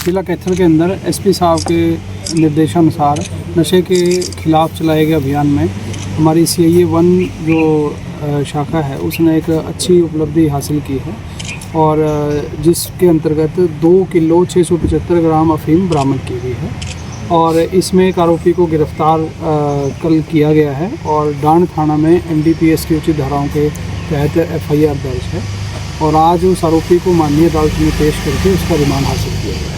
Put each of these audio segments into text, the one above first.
जिला कैथल के अंदर एसपी साहब के निर्देशानुसार नशे के खिलाफ चलाए गए अभियान में हमारी CIA 1 जो शाखा है उसने एक अच्छी उपलब्धि हासिल की है और जिसके अंतर्गत 2 किलो 675 ग्राम अफीम बरामद की गई है और इसमें एक आरोपी को गिरफ्तार कल किया गया है और डांड थाना में NDPS की उचित धाराओं के तहत FIR दर्ज है और आज उस आरोपी को माननीय अदालत में पेश करके उसका रिमांड हासिल किया गया।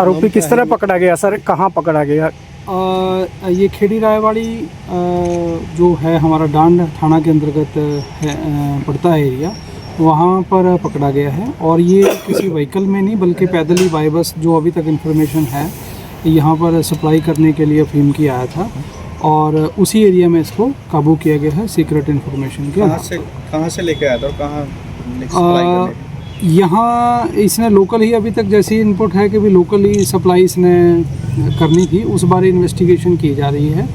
आरोपी किस तरह पकड़ा गया सर, कहाँ पकड़ा गया? ये खेड़ी रायवाड़ी जो है हमारा डांड थाना के अंतर्गत है, पड़ता है एरिया, वहाँ पर पकड़ा गया है और ये किसी व्हीकल में नहीं बल्कि पैदल ही बाई बस, जो अभी तक इन्फॉर्मेशन है, यहाँ पर सप्लाई करने के लिए अफीम की आया था और उसी एरिया में इसको काबू किया गया है सीक्रेट इन्फॉर्मेशन के। कहाँ से लेके आया था और यहाँ इसने लोकल ही, अभी तक जैसी इनपुट है कि भी लोकल ही सप्लाई इसने करनी थी, उस बारे इन्वेस्टिगेशन की जा रही है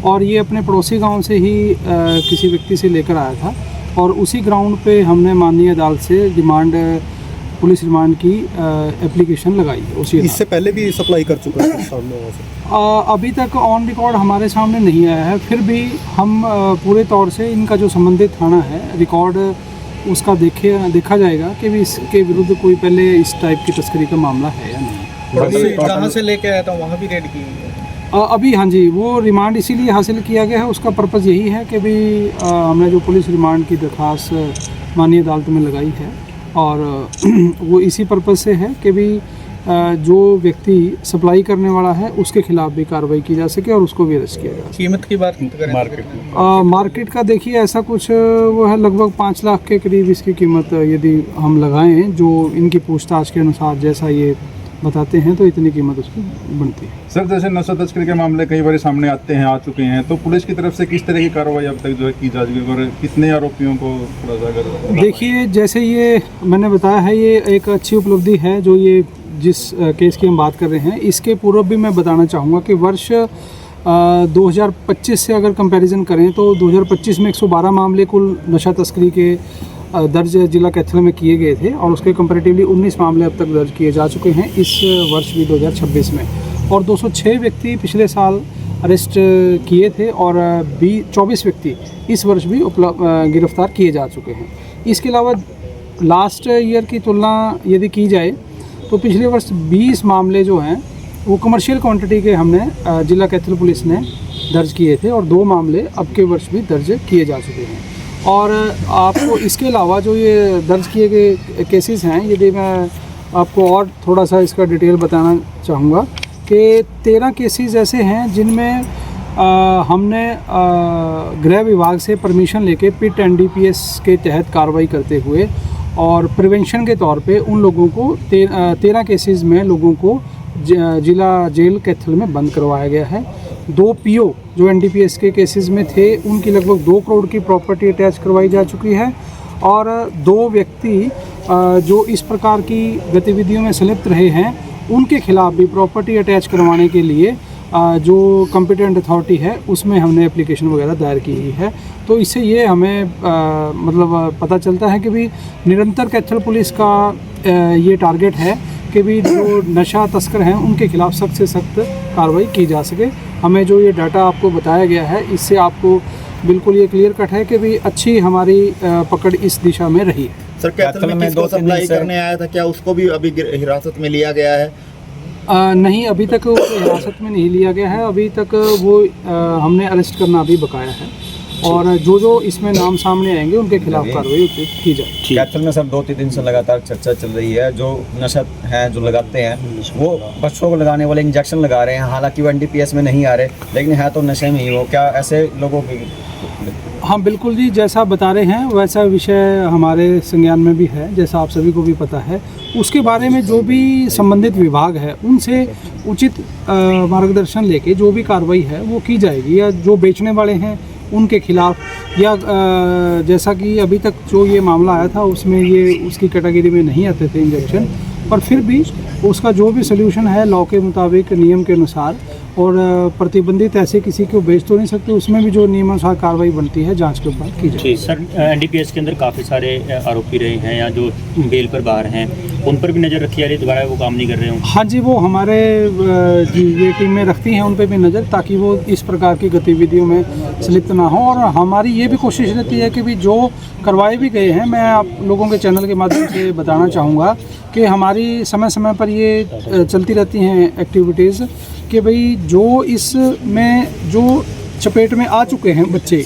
और ये अपने पड़ोसी गांव से ही किसी व्यक्ति से लेकर आया था और उसी ग्राउंड पे हमने माननीय अदालत से पुलिस रिमांड की एप्लीकेशन लगाई उसी। इससे पहले भी सप्लाई कर चुका है सामने से? अभी तक ऑन रिकॉर्ड हमारे सामने नहीं आया है, फिर भी हम पूरे तौर से इनका जो संबंधित थाना है रिकॉर्ड उसका देखा जाएगा कि भी इसके विरुद्ध कोई पहले इस टाइप की तस्करी का मामला है या नहीं। जहाँ से लेके आया था वहाँ भी रेड की अभी हाँ जी, वो रिमांड इसीलिए हासिल किया गया है, उसका पर्पज़ यही है कि भी हमने जो पुलिस रिमांड की दरख्वास्त माननीय अदालत में लगाई है और वो इसी पर्पज़ से है कि भी जो व्यक्ति सप्लाई करने वाला है उसके खिलाफ भी कार्रवाई की जा सके और उसको भी अरेस्ट किया जाए। कीमत की बात करें मार्केट का देखिए ऐसा कुछ वो है, लगभग 5 लाख के करीब इसकी कीमत यदि हम लगाएं, जो इनकी पूछताछ के अनुसार जैसा ये बताते हैं तो इतनी कीमत उसकी बनती है। सर, जैसे नशा तस्करी के मामले कई बार सामने आ चुके हैं, तो पुलिस की तरफ से किस तरह की कार्रवाई अब तक जो है की जा चुकी है और कितने आरोपियों को थोड़ा सा अगर देखिए, जैसे ये मैंने बताया है, ये एक अच्छी उपलब्धि है जो ये जिस केस की हम बात कर रहे हैं, इसके पूर्व भी मैं बताना चाहूँगा कि वर्ष 2025 से अगर कंपैरिजन करें तो 2025 में 112 मामले कुल नशा तस्करी के दर्ज जिला कैथल में किए गए थे और उसके कंपैरेटिवली 19 मामले अब तक दर्ज किए जा चुके हैं इस वर्ष भी 2026 में और 206 व्यक्ति पिछले साल अरेस्ट किए थे और 24 व्यक्ति इस वर्ष भी गिरफ्तार किए जा चुके हैं। इसके अलावा लास्ट ईयर की तुलना यदि की जाए तो पिछले वर्ष 20 मामले जो हैं वो कमर्शियल क्वांटिटी के हमने जिला कैथल पुलिस ने दर्ज किए थे और 2 मामले अब के वर्ष भी दर्ज किए जा चुके हैं। और आपको इसके अलावा जो ये दर्ज किए गए केसेस हैं, यदि मैं आपको और थोड़ा सा इसका डिटेल बताना चाहूँगा कि 13 केसेस ऐसे हैं जिनमें हमने गृह विभाग से परमिशन लेके पिट NDPS के तहत कार्रवाई करते हुए और प्रिवेंशन के तौर पे उन लोगों को 13 केसेस में लोगों को जिला जेल कैथल में बंद करवाया गया है। 2 PO जो NDPS के केसेस में थे उनकी लगभग 2 करोड़ की प्रॉपर्टी अटैच करवाई जा चुकी है और 2 व्यक्ति जो इस प्रकार की गतिविधियों में संलिप्त रहे हैं उनके खिलाफ भी प्रॉपर्टी अटैच करवाने के लिए जो कॉम्पिटेंट अथॉरिटी है उसमें हमने एप्लीकेशन वगैरह दायर की है। तो इससे ये हमें मतलब पता चलता है कि भी निरंतर कैथल पुलिस का ये टारगेट है कि भी जो नशा तस्कर हैं उनके खिलाफ सख्त से सख्त कार्रवाई की जा सके। हमें जो ये डाटा आपको बताया गया है इससे आपको बिल्कुल ये क्लियर कट है कि भी अच्छी हमारी पकड़ इस दिशा में रही है। सर, कैथल में 2 सप्लाई करने आया था, क्या उसको भी अभी हिरासत में लिया गया है? नहीं, अभी तक वो हिरासत में नहीं लिया गया है, अभी तक वो हमने अरेस्ट करना अभी बकाया है और जो इसमें नाम सामने आएंगे उनके खिलाफ कार्रवाई की जाए। कैथल में सर 2-3 दिन से लगातार चर्चा चल रही है, जो नशा है जो लगाते हैं वो बच्चों को लगाने वाले इंजेक्शन लगा रहे हैं, हालांकि वो NDPS में नहीं आ रहे लेकिन है तो नशे में ही वो, क्या ऐसे लोगों की? हाँ बिल्कुल जी, जैसा बता रहे हैं वैसा विषय हमारे संज्ञान में भी है, जैसा आप सभी को भी पता है। उसके बारे में जो भी संबंधित विभाग है उनसे उचित मार्गदर्शन लेके जो भी कार्रवाई है वो की जाएगी, या जो बेचने वाले हैं उनके खिलाफ, या जैसा कि अभी तक जो ये मामला आया था उसमें ये उसकी कैटेगरी में नहीं आते थे इंजेक्शन, पर फिर भी उसका जो भी सल्यूशन है लॉ के मुताबिक नियम के अनुसार और प्रतिबंधित ऐसे किसी को बेच तो नहीं सकते, उसमें भी जो नियमानुसार कार्रवाई बनती है जांच के बाद की जाए। सर एनडीपीएस के अंदर काफ़ी सारे आरोपी रहे हैं या जो बेल पर बाहर हैं, उन पर भी नज़र रखी जा रही है, दोबारा वो काम नहीं कर रहे हों? हाँ जी, वो हमारे ये टीमें रखती हैं उन पे भी नज़र, ताकि वो इस प्रकार की गतिविधियों में संलिप्त ना हो। और हमारी ये भी कोशिश रहती है कि भी जो करवाए भी गए हैं, मैं आप लोगों के चैनल के माध्यम से बताना चाहूँगा कि हमारी समय समय पर ये चलती रहती हैं एक्टिविटीज़ कि भाई जो इसमें जो चपेट में आ चुके हैं बच्चे,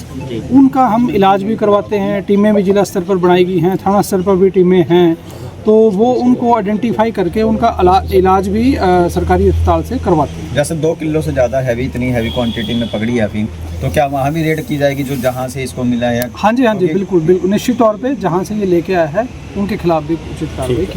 उनका हम इलाज भी करवाते हैं। टीमें भी जिला स्तर पर बनाई गई हैं, थाना स्तर पर भी टीमें हैं, तो वो उनको आइडेंटिफाई करके उनका इलाज भी सरकारी अस्पताल से करवाते हैं। जैसे 2 किलो से ज़्यादा हैवी, इतनी हैवी क्वांटिटी में पकड़ी है अफीम, तो क्या वहाँ भी रेड की जाएगी जो जहाँ से इसको मिला है? हाँ जी, बिल्कुल बिल्कुल, निश्चित तौर पे जहाँ से ये लेके आया है उनके खिलाफ भी उचित कार्रवाई की